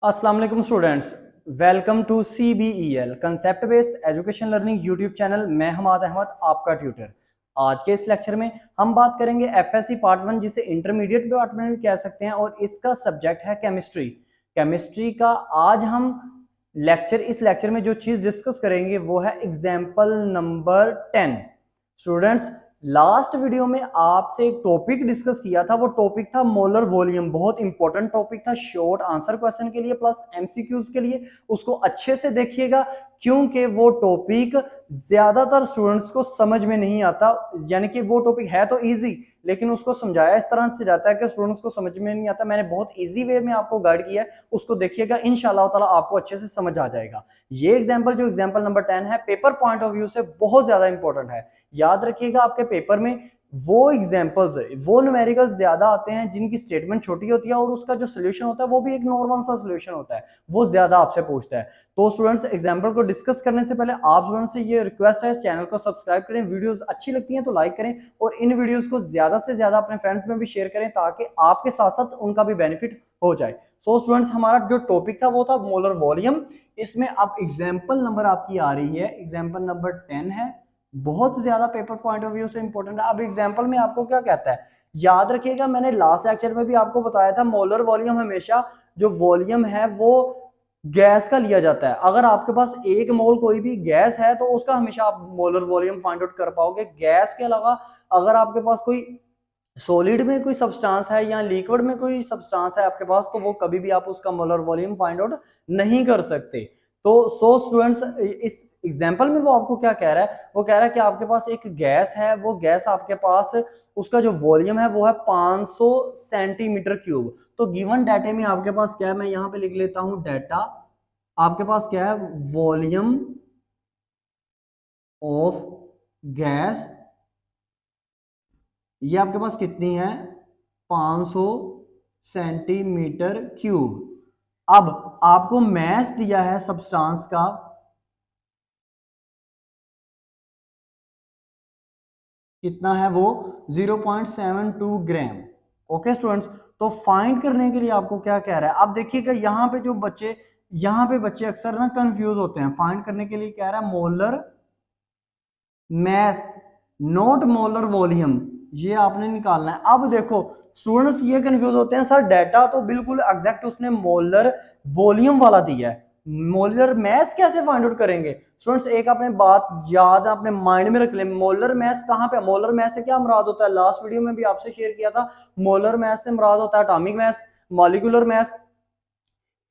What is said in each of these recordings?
अस्सलाम वालेकुम students, welcome to CBEL concept based education learning YouTube channel. मैं हमाद अहमद आपका ट्यूटर। आज के इस लेक्चर में हम बात करेंगे FSC पार्ट 1 जिसे इंटरमीडिएट पार्ट में भी कह सकते हैं और इसका सब्जेक्ट है केमिस्ट्री। केमिस्ट्री का आज हम इस लेक्चर में जो चीज डिस्कस करेंगे वो है example number 10। Students, last video में आपसे एक टॉपिक डिस्कस किया था, वो टॉपिक था मोलर वॉल्यूम। बहुत इंपॉर्टेंट टॉपिक था शॉर्ट आंसर क्वेश्चन के लिए प्लस MCQs के लिए। उसको अच्छे से देखिएगा क्योंकि वो टॉपिक ज्यादातर स्टूडेंट्स को समझ में नहीं आता। यानी कि वो टॉपिक है तो इजी, लेकिन उसको समझाया इस तरह से जाता है कि स्टूडेंट्स को समझ में नहीं आता। मैंने बहुत इजी वे में आपको गाइड किया है, उसको देखिएगा, इंशाल्लाह ताला आपको अच्छे से समझ आ जाएगा। ये एग्जाम्पल नंबर 10 है, पेपर पॉइंट ऑफ व्यू से बहुत ज्यादा इंपॉर्टेंट है। याद रखिएगा, आपके पेपर में वो एग्जांपल्स, वो न्यूमेरिकल्स ज्यादा आते हैं जिनकी स्टेटमेंट छोटी होती है और उसका जो सोल्यूशन होता है वो भी एक नॉर्मल सा सोल्यूशन होता है, वो ज्यादा आपसे पूछता है। तो स्टूडेंट्स, एग्जांपल को डिस्कस करने से पहले आप स्टूडेंट्स से ये रिक्वेस्ट है, इस चैनल को सब्सक्राइब करें, वीडियोस अच्छी लगती हैं तो लाइक करें और इन वीडियोस को ज्यादा से ज्यादा अपने फ्रेंड्स में भी शेयर करें ताकि आपके साथ साथ उनका भी बेनिफिट हो जाए। सो स्टूडेंट्स, हमारा जो टॉपिक था वो था मोलर वॉल्यूम। इसमें अब एग्जाम्पल नंबर आपकी आ रही है, एग्जाम्पल नंबर 10 है, बहुत ज्यादा पेपर पॉइंट ऑफ व्यू से इंपॉर्टेंट है। अब एग्जांपल में आपको क्या कहता है, याद रखिएगा, मैंने लास्ट लेक्चर में भी आपको बताया था मोलर वॉल्यूम हमेशा जो वॉल्यूम है वो गैस का लिया जाता है। अगर आपके पास एक मोल कोई भी गैस है तो उसका हमेशा आप मोलर वॉल्यूम फाइंड आउट कर पाओगे। गैस के अलावा अगर आपके पास कोई सॉलिड में कोई सब्सटेंस है या लिक्विड में कोई सब्सटेंस है आपके पास, तो वो कभी भी आप उसका मोलर वॉल्यूम फाइंड आउट नहीं कर सकते। तो सो स्टूडेंट्स, इस एग्जांपल में वो आपको क्या कह रहा है, वो कह रहा है कि आपके पास एक गैस है, वो गैस आपके पास, उसका जो वॉल्यूम है वो है 500 सेंटीमीटर क्यूब। तो गिवन डाटा में आपके पास क्या है, मैं यहां पे लिख लेता हूं डाटा। आपके पास क्या है, वॉल्यूम ऑफ गैस, ये आपके पास कितनी है, 500 सेंटीमीटर क्यूब। अब आपको मैस दिया है सब्सटेंस का, कितना है वो, 0.72 ग्राम। ओके स्टूडेंट्स, तो फाइंड करने के लिए आपको क्या कह रहा है, अब देखिएगा यहाँ पे बच्चे अक्सर ना कंफ्यूज होते हैं। फाइंड करने के लिए कह रहा है molar mass, not molar volume, ये आपने निकालना है। अब देखो स्टूडेंट्स, ये कंफ्यूज होते हैं, सर डाटा तो बिल्कुल एग्जैक्ट उसने मोलर वॉल्यूम वाला दिया है, मोलर मैस कैसे फाइंड आउट करेंगे। स्टूडेंट्स, एक आपने बात याद अपने माइंड में रख ले, मोलर मैस कहां पे, मोलर मैस से क्या मुराद होता है, लास्ट वीडियो में भी आपसे शेयर किया था। मोलर मैस से मुराद होता है atomic mass, molecular mass,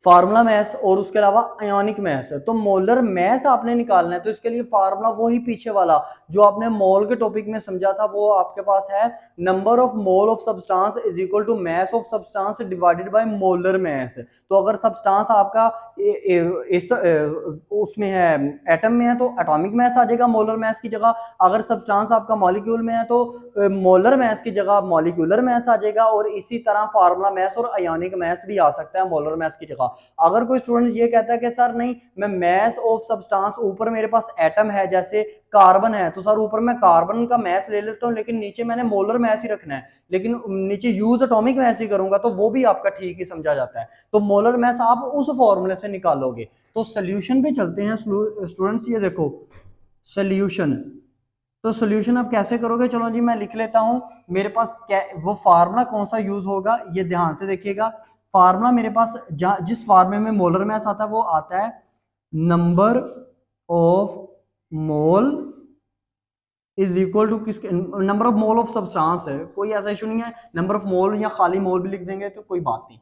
formula mass और उसके अलावा आयोनिक मैस है। तो मोलर मैस आपने निकालना है, तो इसके लिए फार्मूला वही पीछे वाला जो आपने मोल के टॉपिक में समझा था, वो आपके पास है, number of mole of substance is equal to mass of substance divided by molar mass. तो अगर सब्सटेंस आपका इस उसमें है, एटम में है, तो एटॉमिक मैस आ जाएगा मोलर मैस की जगह। अगर सब्सटेंस आपका मॉलिक्यूल में है तो मोलर मैस की जगह मॉलिक्यूलर मैस आ जाएगा। और इसी तरह फार्मूला मैस और आयोनिक मैस भी आ सकता है मोलर मैस की जगह। अगर कोई स्टूडेंट ये कहता है कि सर नहीं, मैं मैस ऑफ सब्सटेंस, ऊपर मेरे पास एटम है जैसे कार्बन है, तो सर ऊपर मैं कार्बन का मैस ले लेता हूं लेकिन नीचे मैंने मोलर मैस ही रखना है, लेकिन नीचे यूज एटॉमिक मैस ही करूंगा, तो वो भी आपका ठीक ही समझा जाता है। तो मोलर मैस आप उस फॉर्मूले से निकालोगे। तो सोल्यूशन पे चलते हैं स्टूडेंट्स, ये देखो सोल्यूशन। तो सोल्यूशन आप कैसे करोगे, चलो जी मैं लिख लेता हूं। मेरे पास क्या, वो फार्मूला कौन सा यूज होगा, ये ध्यान से देखिएगा। फार्मूला मेरे पास जिस फार्मूले में मोलर मैस आता है वो आता है number of mole is equal to किसके, number of mole of substance है, कोई ऐसा इशू नहीं है, नंबर ऑफ मोल या खाली मोल भी लिख देंगे तो कोई बात नहीं।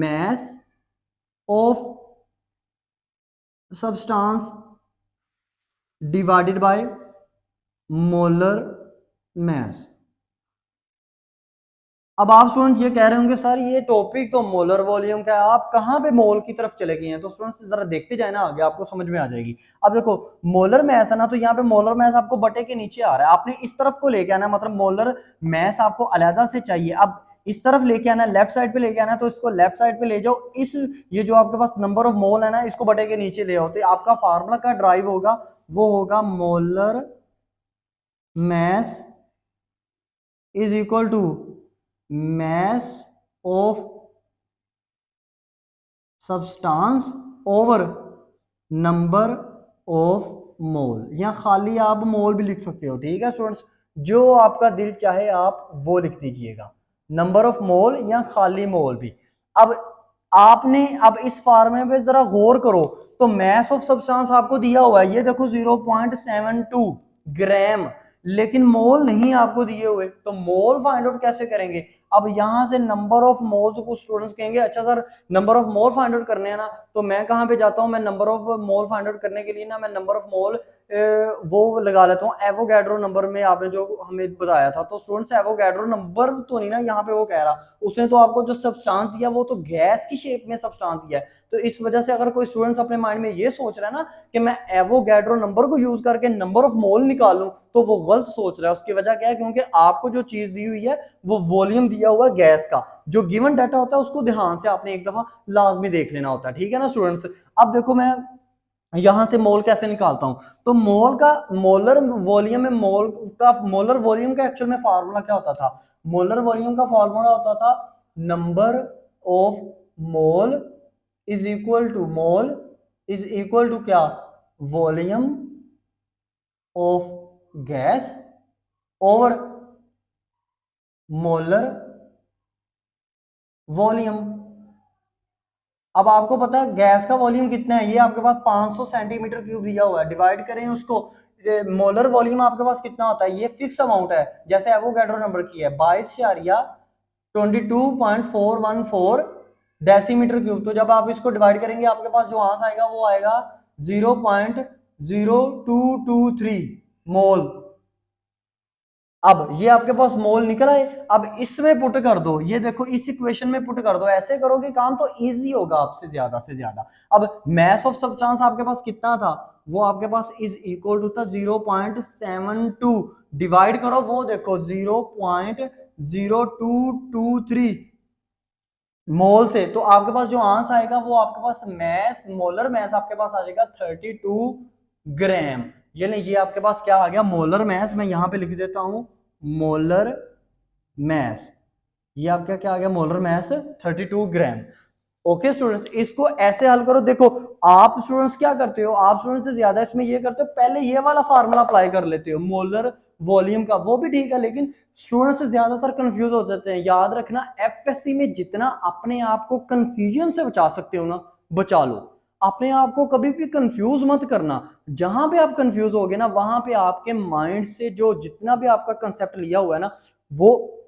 Mess of substance divided by molar mess. अब आप स्टूडेंट्स ये कह रहे होंगे सर ये टॉपिक तो मोलर वॉल्यूम का है, आप कहाँ पे मोल की तरफ चले गए हैं। तो स्टूडेंट्स जरा देखते जाए ना, आगे आपको समझ में आ जाएगी। अब देखो मोलर मैस है ना, तो यहाँ पे मोलर मैस आपको बटे के नीचे आ रहा है, आपने इस तरफ को लेके आना है, मतलब मोलर मैस आपको अलग से चाहिए। अब इस तरफ लेके आना है, लेफ्ट साइड पे लेके आना है, तो इसको लेफ्ट साइड पे ले जाओ। इस ये जो आपके पास नंबर ऑफ मोल है ना, इसको बटे के नीचे ले आओ, तो आपका फार्मूला का ड्राइव होगा, वो होगा molar mass is equal to mass of substance over number of mole, या खाली आप मोल भी लिख सकते हो, ठीक है स्टूडेंट्स, जो आपका दिल चाहे आप वो लिख दीजिएगा, नंबर ऑफ मोल या खाली मोल भी। अब आपने अब इस फार्मूले पे जरा गौर करो, तो मैस ऑफ सब्सटेंस आपको दिया हुआ है, ये देखो 0.72 ग्राम, लेकिन मोल नहीं आपको दिए हुए, तो मोल फाइंड आउट कैसे करेंगे? अब यहां से नंबर ऑफ मोल, तो कुछ स्टूडेंट्स कहेंगे अच्छा sir number of mole find out करने हैं ना, तो मैं कहां पे जाता हूं, मैं number of mole find out करने के लिए ना मैं नंबर ऑफ मोल वो लगा लेता हूं एवोगैड्रो नंबर में, आपने जो हमें बताया था। तो स्टूडेंट्स एवोगैड्रो नंबर तो नहीं ना यहाँ पे वो कह रहा, उसने तो आपको जो सब्सटेंस दिया वो तो गैस की शेप में सब्सटेंस दिया है। तो इस वजह से अगर कोई स्टूडेंट्स अपने माइंड में ये सोच रहा है ना कि मैं एवोगैड्रो नंबर को यूज करके नंबर ऑफ मोल निकालूं, तो वो गलत सोच रहा है। उसकी वजह क्या है? क्योंकि आपको जो चीज दी हुई है वो वॉल्यूम दिया हुआ है गैस का, जो गिवन डाटा होता है उसको ध्यान से आपने एक दफा लाजमी देख लेना होता है, ठीक है ना स्टूडेंट्स। अब देखो मैं यहां से मोल कैसे निकालता हूं, तो मोल का मोलर वॉल्यूम में मोलर वॉल्यूम का एक्चुअल में फार्मूला क्या होता था? मोलर वॉल्यूम का फार्मूला होता था number of mole is equal to क्या? Volume of gas over molar volume. अब आपको पता है गैस का वॉल्यूम कितना है, ये आपके पास 500 सेंटीमीटर क्यूब दिया हुआ है, डिवाइड करें उसको, मोलर वॉल्यूम आपके पास कितना होता है, ये फिक्स अमाउंट है, जैसे एवोगैड्रो नंबर की है 22.22.414 डेसीमीटर क्यूब। तो जब आप इसको डिवाइड करेंगे आपके पास जो आंसर आएगा वो आएगा 0.0223 मोल। अब ये आपके पास मोल निकल आए, अब इसमें पुट कर दो, ये देखो इस इक्वेशन में पुट कर दो, ऐसे करोगे काम तो इजी होगा आपसे ज्यादा से ज्यादा। अब मैस ऑफ सब्सटेंस आपके पास कितना था? वो आपके पास इज इक्वल टू था 0.72, डिवाइड करो वो देखो 0.0223 मोल से, तो आपके पास जो आंसर आएगा वो आपके पास मैस, मोलर मैस आपके पास आ जाएगा 32 ग्राम। ये आपके पास क्या आ गया? Molar mass. मैं यहां पे लिख देता हूं मोलर मैस, ये आपका क्या आ गया? मोलर मैस 32 ग्राम। ओके स्टूडेंट्स, इसको ऐसे हल करो। देखो आप स्टूडेंट्स क्या करते हो, आप स्टूडेंट्स से ज्यादा इसमें ये करते हो, पहले ये वाला फार्मूला अप्लाई कर लेते हो मोलर वॉल्यूम का, वो भी ठीक है, लेकिन स्टूडेंट्स ज्यादातर कंफ्यूज हो जाते हैं। याद रखना एफएससी में जितना अपने आप को कंफ्यूजन से बचा सकते हो ना, बचा लो। अपने आप को कभी भी कंफ्यूज मत करना, जहां पे आप कंफ्यूज होगे ना वहां पे आपके माइंड से जो जितना भी आपका कंसेप्ट लिया हुआ है ना वो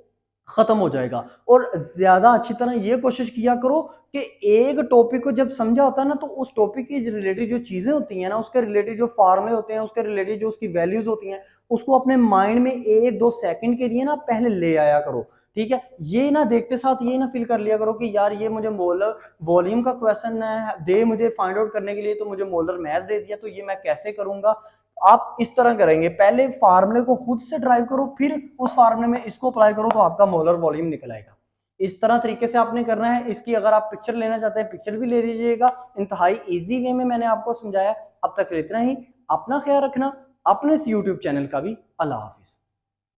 खत्म हो जाएगा। और ज्यादा अच्छी तरह ये कोशिश किया करो कि एक टॉपिक को जब समझा होता है ना, तो उस टॉपिक की रिलेटेड जो चीजें होती हैं ना, उसके रिलेटेड जो फार्मूले होते हैं, उसके रिलेटेड जो उसकी वैल्यूज होती हैं, उसको अपने माइंड में 1-2 सेकंड के लिए ना पहले ले आया करो, ठीक है। ये ना देखते साथ ये ना फील कर लिया करो कि यार ये मुझे मोलर वॉल्यूम का क्वेश्चन है दे मुझे फाइंड आउट करने के लिए, तो मुझे मोलर मैथ दे दिया, तो ये मैं कैसे करूंगा। आप इस तरह करेंगे, पहले फार्मूले को खुद से ड्राइव करो, फिर उस फार्मूले में इसको अप्लाई करो, तो आपका मोलर वॉल्यूम निकल आएगा। इस तरह तरीके से आपने करना है। इसकी अगर आप पिक्चर लेना चाहते हैं पिक्चर भी ले लीजिएगा, इंतहाई इजी वे में मैंने आपको समझाया। अब तक इतना ही, अपना ख्याल रखना, अपने इस यूट्यूब चैनल का भी। अल्लाह हाफिज।